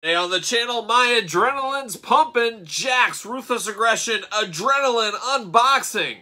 Hey, on the channel, my adrenaline's pumping. Jakks Ruthless Aggression Adrenaline Unboxing.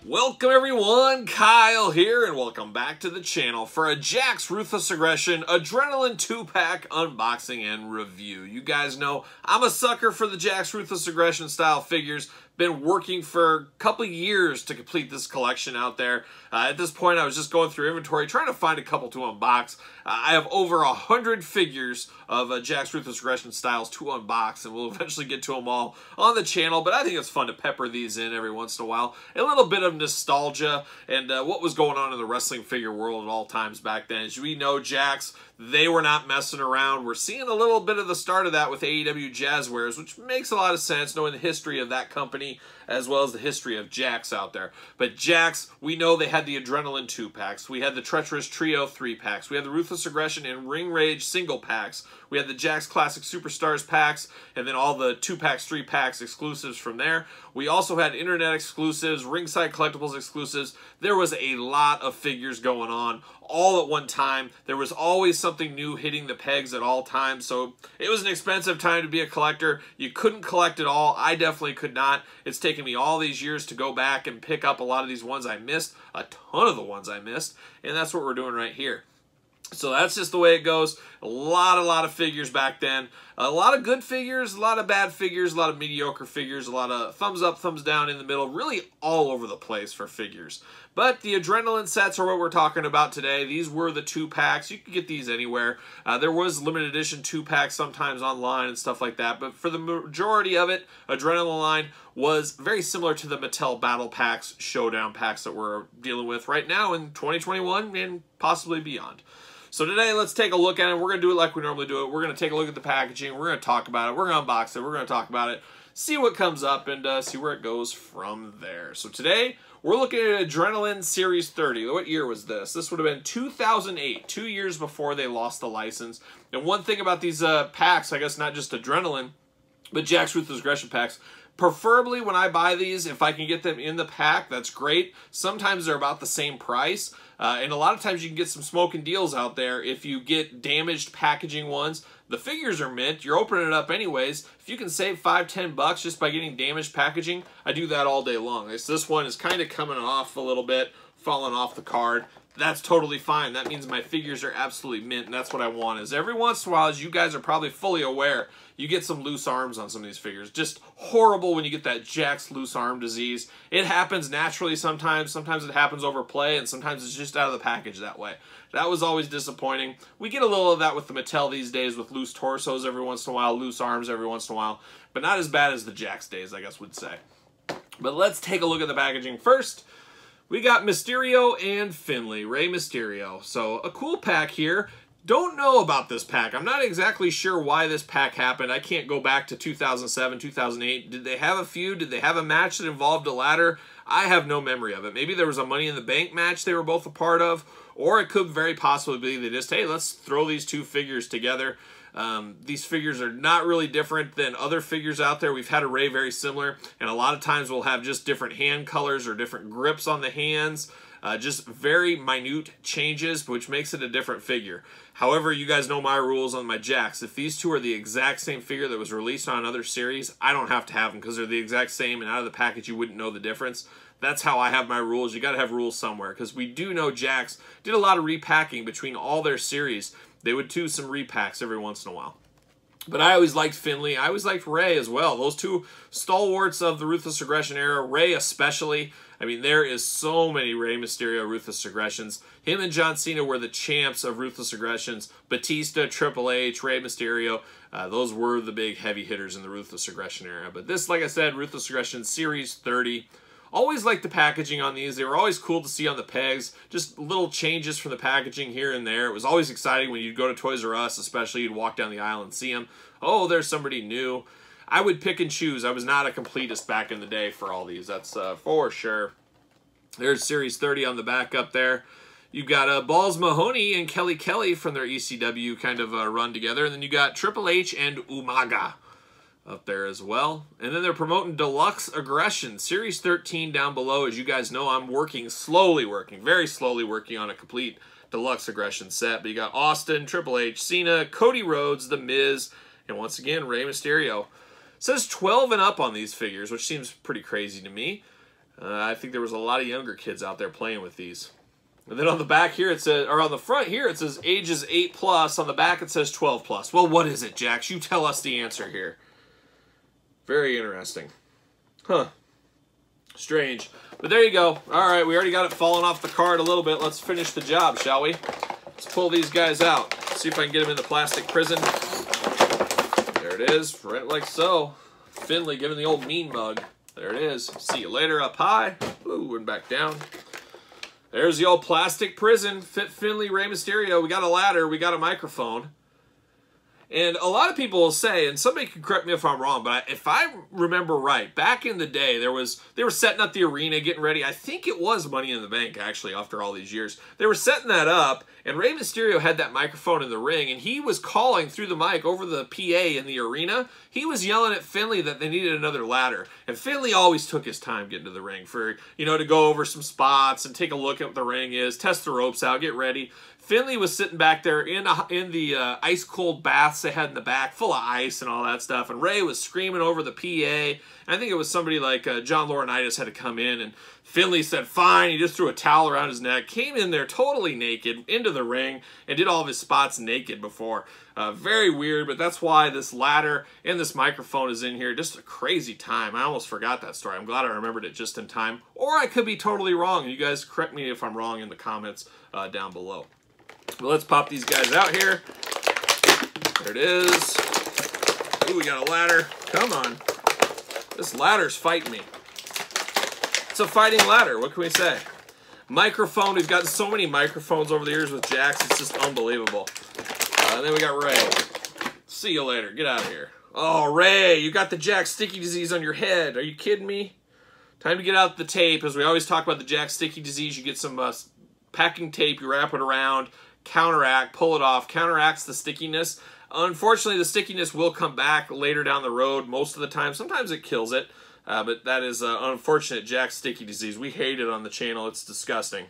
Welcome everyone, Kyle here, and welcome back to the channel for a Jakks Ruthless Aggression Adrenaline 2-pack unboxing and review. You guys know I'm a sucker for the Jakks Ruthless Aggression style figures. Been working for a couple years to complete this collection out there. At this point, I was just going through inventory, trying to find a couple to unbox. I have over 100 figures of Jakks Ruthless Aggression styles to unbox, and we'll eventually get to them all on the channel, but I think it's fun to pepper these in every once in a while. A little bit of nostalgia and what was going on in the wrestling figure world at all times back then. As we know, Jakks, they were not messing around. We're seeing a little bit of the start of that with AEW Jazzwares, which makes a lot of sense knowing the history of that company as well as the history of Jakks out there. But Jakks, we know they had the Adrenaline 2-packs. We had the Treacherous Trio 3-packs. We had the Ruthless Aggression and Ring Rage single packs. We had the Jakks Classic Superstars packs, and then all the 2-packs, 3-packs exclusives from there. We also had internet exclusives, ringside collectibles exclusives. There was a lot of figures going on all at one time. There was always something new hitting the pegs at all times, so it was an expensive time to be a collector. You couldn't collect it all. I definitely could not. It's taken me all these years to go back and pick up a lot of these ones I missed, a ton of the ones I missed, and that's what we're doing right here. So that's just the way it goes. A lot of figures back then. A lot of good figures, a lot of bad figures, a lot of mediocre figures, a lot of thumbs up, thumbs down in the middle, really all over the place for figures. But the Adrenaline sets are what we're talking about today. These were the 2-packs. You can get these anywhere. There was limited edition 2-packs sometimes online and stuff like that, but for the majority of it, Adrenaline line was very similar to the Mattel Battle Packs, Showdown packs that we're dealing with right now in 2021 and possibly beyond. So today, let's take a look at it. We're going to do it like we normally do it. We're going to take a look at the packaging. We're going to talk about it. We're going to unbox it. We're going to talk about it, see what comes up, and see where it goes from there. So today, we're looking at Adrenaline Series 30. What year was this? This would have been 2008, 2 years before they lost the license. And one thing about these packs, I guess not just Adrenaline, but Jakks Ruthless Aggression packs, preferably when I buy these, if I can get them in the pack, that's great. Sometimes they're about the same price. And a lot of times you can get some smoking deals out there if you get damaged packaging ones. The figures are mint. You're opening it up anyways. If you can save $5–10 just by getting damaged packaging, I do that all day long. This one is kind of coming off a little bit, falling off the card. That's totally fine. That means my figures are absolutely mint, and that's what I want. Is every once in a while, as you guys are probably fully aware, you get some loose arms on some of these figures. Just horrible when you get that Jakks loose arm disease. It happens naturally sometimes. Sometimes it happens over play, and sometimes it's just out of the package that way. That was always disappointing. We get a little of that with the Mattel these days with loose torsos every once in a while, loose arms every once in a while, but not as bad as the Jakks days, I guess would say. But let's take a look at the packaging first. We got Mysterio and Finley, Rey Mysterio. So a cool pack here. Don't know about this pack. I'm not exactly sure why this pack happened. I can't go back to 2007, 2008. Did they have a feud? Did they have a match that involved a ladder? I have no memory of it. Maybe there was a Money in the Bank match they were both a part of, or it could very possibly be they just, hey, let's throw these two figures together. These figures are not really different than other figures out there. We've had a Rey very similar, and a lot of times we'll have just different hand colors or different grips on the hands. Just very minute changes, which makes it a different figure. However, you guys know my rules on my Jakks. If these two are the exact same figure that was released on another series, I don't have to have them because they're the exact same, and out of the package you wouldn't know the difference. That's how I have my rules. You got to have rules somewhere, because we do know Jakks did a lot of repacking between all their series. They would do some repacks every once in a while. But I always liked Finley. I always liked Rey as well. Those two stalwarts of the Ruthless Aggression era, Rey especially. I mean, there is so many Rey Mysterio Ruthless Aggressions. Him and John Cena were the champs of Ruthless Aggressions. Batista, Triple H, Rey Mysterio, those were the big heavy hitters in the Ruthless Aggression era. But this, like I said, Ruthless Aggression Series 30. Always liked the packaging on these. They were always cool to see on the pegs. Just little changes from the packaging here and there. It was always exciting when you'd go to Toys R Us, especially you'd walk down the aisle and see them. Oh, there's somebody new. I would pick and choose. I was not a completist back in the day for all these. That's for sure. There's Series 30 on the back up there. You've got Balls Mahoney and Kelly Kelly from their ECW kind of run together. And then you got Triple H and Umaga up there as well. And then they're promoting Deluxe Aggression, Series 13 down below. As you guys know, I'm very slowly working on a complete Deluxe Aggression set. But you got Austin, Triple H, Cena, Cody Rhodes, The Miz, and once again, Rey Mysterio. It says 12 and up on these figures, which seems pretty crazy to me. I think there was a lot of younger kids out there playing with these. And then on the back here, it says, or on the front here, it says ages 8+. On the back, it says 12+. Well, what is it, Jakks? You tell us the answer here. Very interesting. Huh. Strange. But there you go. All right, we already got it falling off the card a little bit. Let's finish the job, shall we? Let's pull these guys out. See if I can get them in the plastic prison. There it is, right like so. Finley giving the old mean mug. There it is. See you later up high. Ooh, and back down. There's the old plastic prison. Fit Finley, Rey Mysterio. We got a ladder. We got a microphone. And a lot of people will say, and somebody can correct me if I'm wrong, but if I remember right, back in the day, they were setting up the arena, getting ready. I think it was Money in the Bank, actually, after all these years. They were setting that up, and Rey Mysterio had that microphone in the ring, and he was calling through the mic over the PA in the arena. He was yelling at Finley that they needed another ladder. And Finley always took his time getting to the ring for, to go over some spots and take a look at what the ring is, test the ropes out, get ready. Finley was sitting back there in the ice-cold baths they had in the back, full of ice and all that stuff, and Rey was screaming over the PA. I think it was somebody like John Laurinaitis had to come in, and Finley said, fine. He just threw a towel around his neck, came in there totally naked into the ring, and did all of his spots naked before. Very weird, but that's why this ladder and this microphone is in here. Just a crazy time. I almost forgot that story. I'm glad I remembered it just in time, or I could be totally wrong. You guys correct me if I'm wrong in the comments down below. But let's pop these guys out here. There it is. Ooh, we got a ladder. Come on. This ladder's fighting me. It's a fighting ladder. What can we say? Microphone. We've gotten so many microphones over the years with Jakks. It's just unbelievable. And then we got Rey. See you later. Get out of here. Oh, Rey, you got the Jakks sticky disease on your head. Are you kidding me? Time to get out the tape. As we always talk about the Jakks sticky disease, you get some packing tape. You wrap it around. Counteract, pull it off, counteracts the stickiness. Unfortunately, the stickiness will come back later down the road most of the time. Sometimes it kills it, but that is unfortunate Jakks sticky disease. We hate it on the channel. It's disgusting.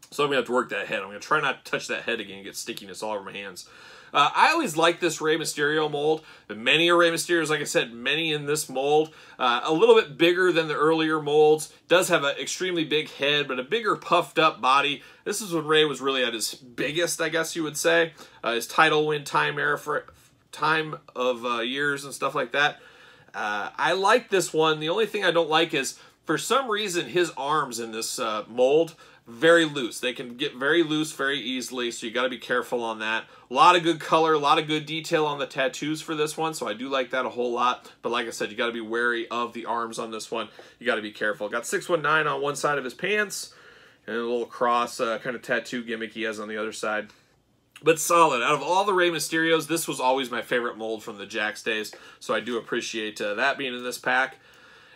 So I'm going to have to work that head. I'm going to try not to touch that head again and get stickiness all over my hands. I always like this Rey Mysterio mold. Many are Rey Mysterios, like I said, many in this mold. A little bit bigger than the earlier molds. Does have an extremely big head, but a bigger puffed up body. This is when Rey was really at his biggest, I guess you would say. His title win time era for time of years and stuff like that. I like this one. The only thing I don't like is, for some reason, his arms in this mold very loose. They can get very loose very easily, so you got to be careful on that. A lot of good color, a lot of good detail on the tattoos for this one, so I do like that a whole lot. But like I said, you got to be wary of the arms on this one. You got to be careful. Got 619 on one side of his pants, and a little cross kind of tattoo gimmick he has on the other side. But solid. Out of all the Rey Mysterios, this was always my favorite mold from the Jakks days, so I do appreciate that being in this pack.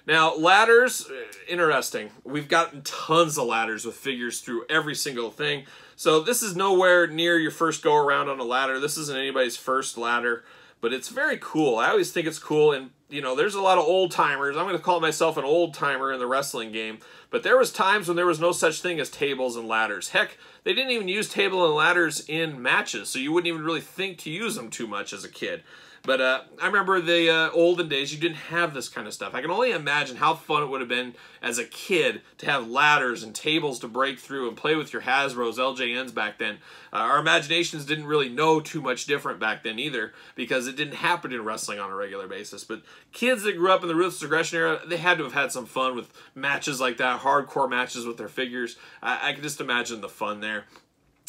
Now, ladders, interesting. We've gotten tons of ladders with figures through every single thing. So this is nowhere near your first go around on a ladder. This isn't anybody's first ladder, but it's very cool. I always think it's cool, and there's a lot of old timers. I'm going to call myself an old timer in the wrestling game, but there was times when there was no such thing as tables and ladders. Heck, they didn't even use table and ladders in matches, so you wouldn't even really think to use them too much as a kid. But I remember the olden days, you didn't have this kind of stuff. I can only imagine how fun it would have been as a kid to have ladders and tables to break through and play with your Hasbros, LJNs back then. Our imaginations didn't really know too much different back then either, because it didn't happen in wrestling on a regular basis. But kids that grew up in the Ruthless Aggression era, they had to have had some fun with matches like that, hardcore matches with their figures. I can just imagine the fun there.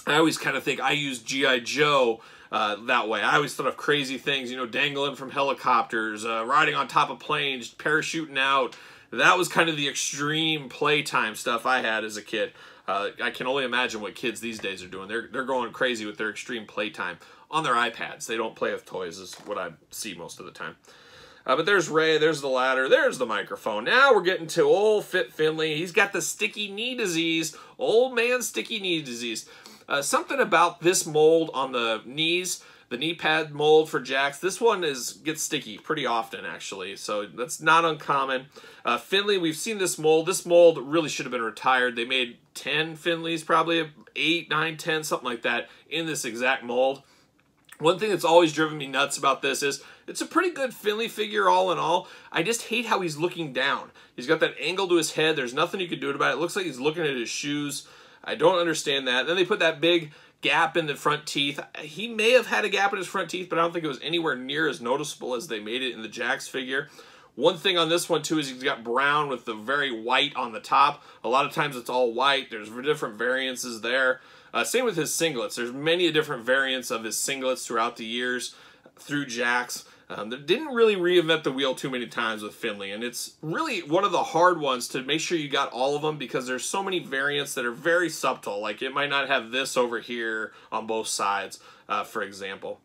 I always kind of think I used G.I. Joe that way. I always thought of crazy things, dangling from helicopters, riding on top of planes, parachuting out. That was kind of the extreme playtime stuff I had as a kid. I can only imagine what kids these days are doing. They're going crazy with their extreme playtime on their iPads. They don't play with toys is what I see most of the time. But there's Rey, there's the ladder, there's the microphone. Now we're getting to old Fit Finley. He's got the sticky knee disease. Old man sticky knee disease. Something about this mold on the knees, the knee pad mold for Jakks, this one gets sticky pretty often, actually, so that's not uncommon. Finley, we've seen this mold. This mold really should have been retired. They made 10 Finleys, probably 8, 9, 10, something like that, in this exact mold. One thing that's always driven me nuts about this is it's a pretty good Finley figure all in all. I just hate how he's looking down. He's got that angle to his head. There's nothing you can do about it. It looks like he's looking at his shoes. I don't understand that. Then they put that big gap in the front teeth. He may have had a gap in his front teeth, but I don't think it was anywhere near as noticeable as they made it in the Jakks figure. One thing on this one, too, is he's got brown with the very white on the top. A lot of times it's all white. There's different variances there. Same with his singlets. There's many different variants of his singlets throughout the years through Jakks. They didn't really reinvent the wheel too many times with Finley, and it's really one of the hard ones to make sure you got all of them because there's so many variants that are very subtle. Like it might not have this over here on both sides, for example.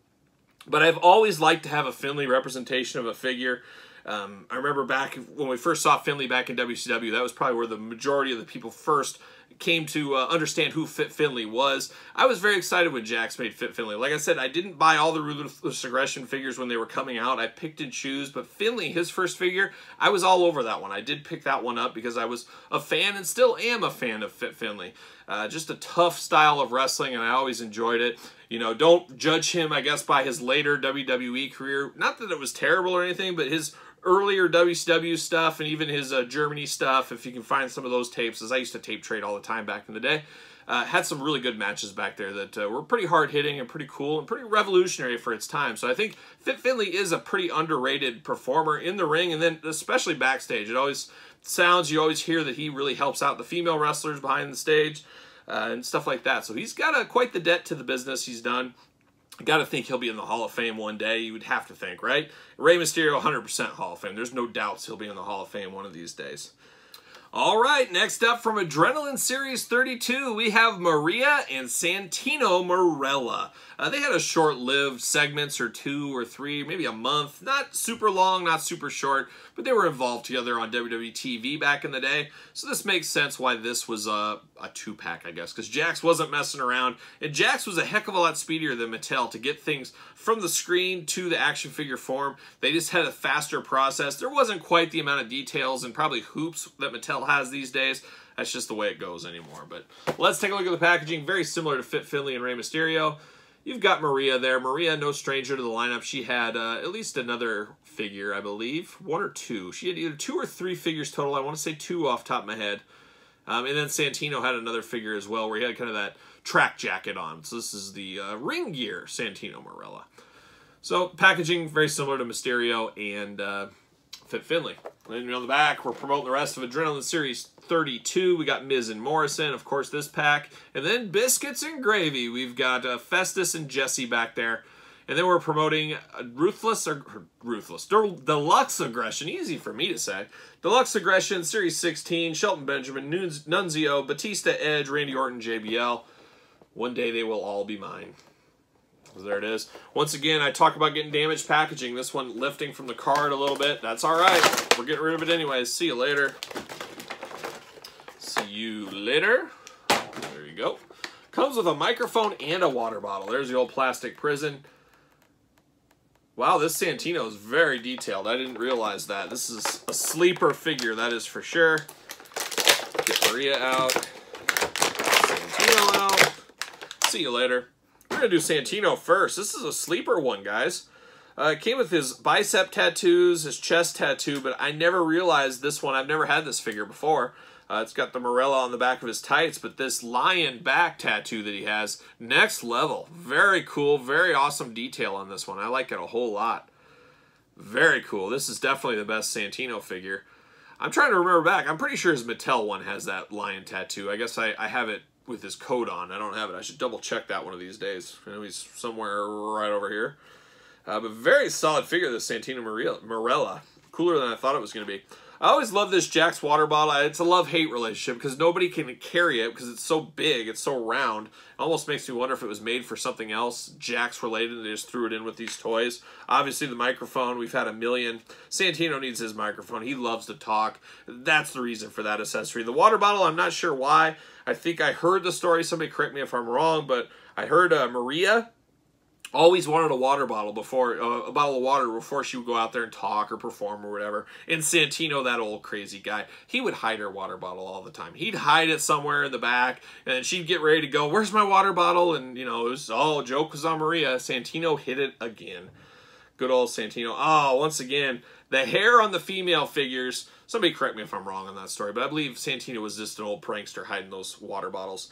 But I've always liked to have a Finley representation of a figure. I remember back when we first saw Finley back in WCW, that was probably where the majority of the people first came to understand who Fit Finley was. I was very excited when Jakks made Fit Finley. Like I said, I didn't buy all the Ruthless Aggression figures when they were coming out. I picked and choose, but Finley, his first figure, I was all over that one. I did pick that one up because I was a fan and still am a fan of Fit Finley. Just a tough style of wrestling, and I always enjoyed it. You know, don't judge him, I guess, by his later WWE career. Not that it was terrible or anything, but his earlier WCW stuff and even his Germany stuff, if you can find some of those tapes, as I used to tape trade all the time back in the day, had some really good matches back there that were pretty hard-hitting and pretty cool and pretty revolutionary for its time. So I think Fit Finley is a pretty underrated performer in the ring, and then especially backstage. It always sounds, you always hear that he really helps out the female wrestlers behind the stage and stuff like that. So he's got quite the debt to the business he's done. I got to think he'll be in the Hall of Fame one day. You would have to think, right? Rey Mysterio, 100% Hall of Fame. There's no doubts he'll be in the Hall of Fame one of these days. All right, next up from Adrenaline Series 32, we have Maria and Santino Marella. They had a short-lived segments or 2 or 3, maybe a month. Not super long, not super short, but they were involved together on WWE TV back in the day. So this makes sense why this was a 2-pack, I guess, because Jakks wasn't messing around. And Jakks was a heck of a lot speedier than Mattel to get things from the screen to the action figure form. They just had a faster process. There wasn't quite the amount of details and probably hoops that Mattel has these days. That's just the way it goes anymore. But let's take a look at the packaging. Very similar to Fit Finley and Rey Mysterio. You've got Maria there. Maria, no stranger to the lineup. She had at least another figure, I believe. 1 or 2. She had either 2 or 3 figures total. I want to say 2 off the top of my head. And then Santino had another figure as well where he had kind of that track jacket on. So this is the ring gear Santino Marella. So packaging very similar to Mysterio and Fit Finley. And on the back, we're promoting the rest of Adrenaline Series 32. We got Miz and Morrison, of course, this pack. And then Biscuits and Gravy. We've got Festus and Jesse back there. And then we're promoting Deluxe Aggression. Easy for me to say. Deluxe Aggression, Series 16. Shelton Benjamin, Nunzio, Batista, Edge, Randy Orton, JBL. One day they will all be mine. There it is. Once again, I talk about getting damaged packaging. This one lifting from the card a little bit. That's all right. We're getting rid of it anyways. See you later. See you later. There you go. Comes with a microphone and a water bottle. There's the old plastic prison. Wow, this Santino is very detailed. I didn't realize that. This is a sleeper figure, that is for sure. Get Maria out. Santino out. See you later. We're going to do Santino first. This is a sleeper one, guys. It came with his bicep tattoos, his chest tattoo, but I never realized this one. I've never had this figure before. It's got the Morella on the back of his tights, but this lion back tattoo that he has, next level. Very cool, very awesome detail on this one. I like it a whole lot. Very cool. This is definitely the best Santino figure. I'm trying to remember back. I'm pretty sure his Mattel one has that lion tattoo. I guess I have it with his coat on. I don't have it. I should double check that one of these days. I know he's somewhere right over here. But very solid figure, this Santino Marella. Cooler than I thought it was going to be. I always love this Jakks water bottle. It's a love-hate relationship because nobody can carry it because it's so big, it's so round. It almost makes me wonder if it was made for something else, Jakks related, and they just threw it in with these toys. Obviously, the microphone, we've had a million. Santino needs his microphone. He loves to talk. That's the reason for that accessory. The water bottle, I'm not sure why. I think I heard the story. Somebody correct me if I'm wrong, but I heard Maria always wanted a water bottle before, a bottle of water before she would go out there and talk or perform or whatever. And Santino, that old crazy guy, he would hide her water bottle all the time. He'd hide it somewhere in the back, and she'd get ready to go, where's my water bottle? And, you know, it was, oh, joke was on Maria. Santino hit it again. Good old Santino. Oh, once again, the hair on the female figures, somebody correct me if I'm wrong on that story, but I believe Santino was just an old prankster hiding those water bottles.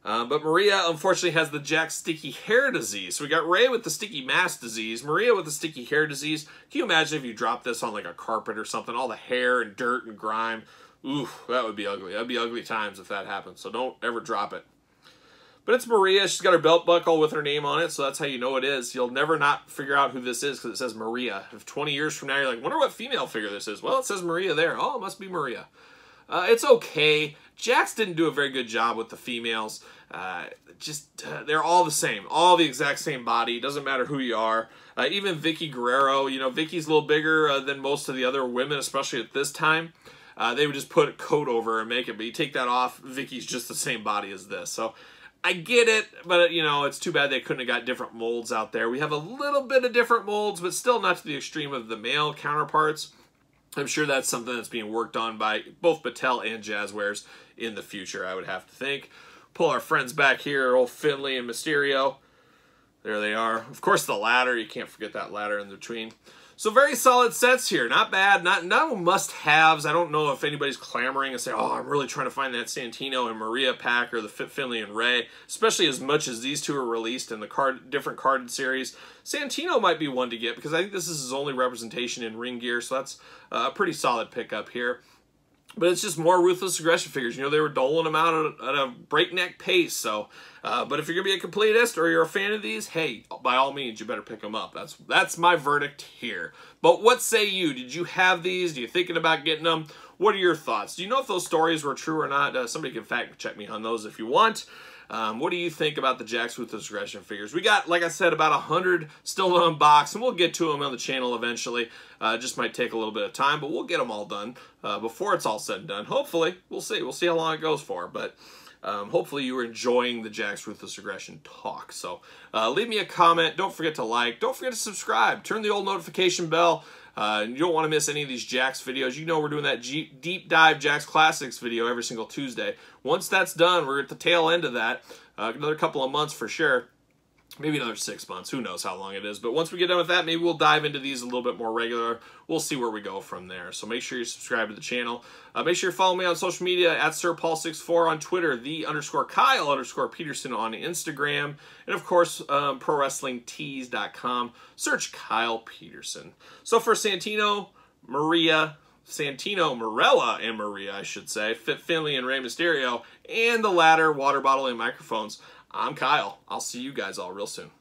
But Maria, unfortunately, has the Jakks sticky hair disease. So we got Rey with the sticky mask disease, Maria with the sticky hair disease. Can you imagine if you dropped this on like a carpet or something? All the hair and dirt and grime. Ooh, that would be ugly. That'd be ugly times if that happened. So don't ever drop it. But it's Maria. She's got her belt buckle with her name on it, so that's how you know it is. You'll never not figure out who this is because it says Maria. If 20 years from now you're like, wonder what female figure this is. Well, it says Maria there. Oh, it must be Maria. It's okay. Jakks didn't do a very good job with the females. They're all the same. All the exact same body. Doesn't matter who you are. Even Vicky Guerrero, you know, Vicky's a little bigger than most of the other women, especially at this time. They would just put a coat over her and make it, but you take that off, Vicky's just the same body as this. So I get it, but, you know, it's too bad they couldn't have got different molds out there. We have a little bit of different molds, but still not to the extreme of the male counterparts. I'm sure that's something that's being worked on by both Mattel and Jazzwares in the future, I would have to think. Pull our friends back here, old Finley and Mysterio. There they are. Of course, the ladder. You can't forget that ladder in between. So very solid sets here. Not bad. No must-haves. I don't know if anybody's clamoring and saying, oh, I'm really trying to find that Santino and Maria pack or the Finley and Rey, especially as much as these two are released in the different carded series. Santino might be one to get because I think this is his only representation in ring gear, so that's a pretty solid pickup here. But it's just more Ruthless Aggression figures. You know, they were doling them out at a breakneck pace. So, but if you're going to be a completist or you're a fan of these, hey, by all means, you better pick them up. That's my verdict here. But what say you? Did you have these? Are you thinking about getting them? What are your thoughts? Do you know if those stories were true or not? Somebody can fact check me on those if you want. What do you think about the Jakks Ruthless Aggression figures? We got, like I said, about 100 still to unbox, and we'll get to them on the channel eventually. Just might take a little bit of time, but we'll get them all done before it's all said and done. Hopefully, we'll see. We'll see how long it goes for, but hopefully you were enjoying the Jakks Ruthless Aggression talk. So leave me a comment. Don't forget to like. Don't forget to subscribe. Turn the old notification bell. You don't want to miss any of these Jakks videos. You know we're doing that deep dive Jakks Classics video every single Tuesday. Once that's done, we're at the tail end of that. Another couple of months for sure. Maybe another 6 months. Who knows how long it is. But once we get done with that, maybe we'll dive into these a little bit more regular. We'll see where we go from there. So make sure you subscribe to the channel. Make sure you follow me on social media at SirPaul64 on Twitter, _Kyle_Peterson on Instagram, and of course, ProWrestlingTees.com. Search Kyle Peterson. So for Santino Marella, and Maria, I should say, Finley and Rey Mysterio, and the ladder, water bottle, and microphones, I'm Kyle. I'll see you guys all real soon.